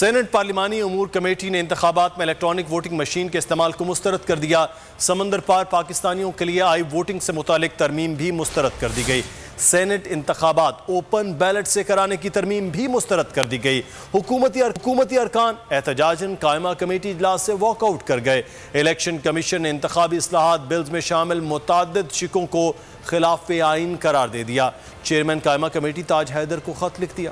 Saint پارلیمانی امور committee نے انتخابات میں الیکٹرانک ووٹنگ مشین کے استعمال کو مسترد کر دیا۔ سمندر پار پاکستانیوں کے لیے آئی ووٹنگ سے متعلق ترمیم بھی مسترد کر دی گئی۔ سینٹ انتخابات اوپن بیلٹ سے کرانے کی ترمیم بھی مسترد کر دی گئی۔ حکومتی ارکان احتجاجاً قائمہ کمیٹی اجلاس سے واک آؤٹ کر گئے۔ الیکشن کمیشن نے انتخابی اصلاحات بلز میں شامل متعدد شقوں کو خلاف آئین قرار دے دیا۔ چیئرمین قائمہ کمیٹی تاج حیدر کو خط لکھ دیا۔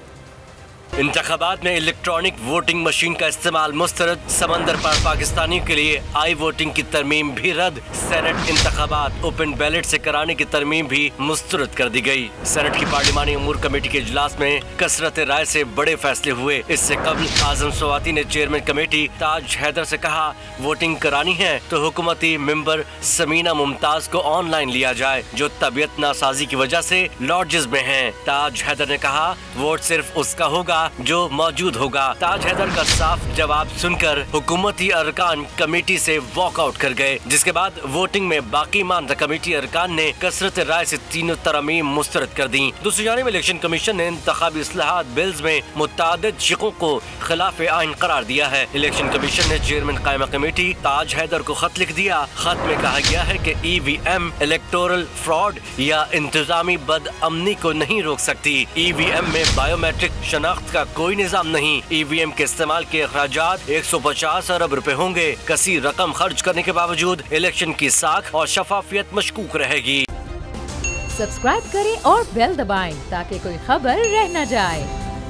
انتخابات میں الیکٹرانک ووٹنگ مشین کا استعمال مسترد، سمندر پار پاکستانیوں کے لیے آئی ووٹنگ کی ترمیم بھی رد، سینٹ انتخابات اوپن بیلٹ سے کرانے کی ترمیم بھی مسترد کر دی گئی۔ سینٹ کی پارلیمانی امور کمیٹی کے اجلاس میں کثرت رائے سے بڑے فیصلے ہوئے۔ اس سے قبل اعظم سواتی نے چیئرمین کمیٹی تاج حیدر سے کہا ووٹنگ کرانی ہے تو حکومتی ممبر سمینہ ممتاز کو آن لائن لیا جائے جو طبیعت ناسازی کی وجہ سے لاڈجز میں ہیں۔ تاج حیدر نے کہا ووٹ صرف اس کا ہوگا جو موجود ہوگا۔ تاج حیدر کا صاف جواب سن کر حکومتی ارکان کمیٹی سے واک آؤٹ کر گئے، جس کے بعد ووٹنگ میں باقی ماندہ کمیٹی ارکان نے کثرت رائے سے تینوں ترامیم مسترد کر دیں۔ دوسری جانب الیکشن کمیشن نے انتخابی اصلاحات بلز میں متعدد شقوں کو خلاف آئین قرار دیا ہے۔ الیکشن کمیشن نے چیئرمین قائمہ کمیٹی تاج حیدر کو خط لکھ دیا۔ خط میں کہا گیا ہے کہ ای وی ایم الیکٹورل فراڈ یا انتظامی بد امنی کو نہیں روک سکتی۔ ای وی ایم میں بائیو میٹرک شناخت کا کوئی نظام نہیں۔ ای وی ایم کے استعمال کے اخراجات 150 ارب روپے ہوں گے۔ کثیر رقم خرچ کرنے کے باوجود الیکشن کی ساکھ اور شفافیت مشکوک رہے گی۔ سبسکرائب کریں اور بیل دبائیں تاکہ کوئی خبر رہ نہ جائے۔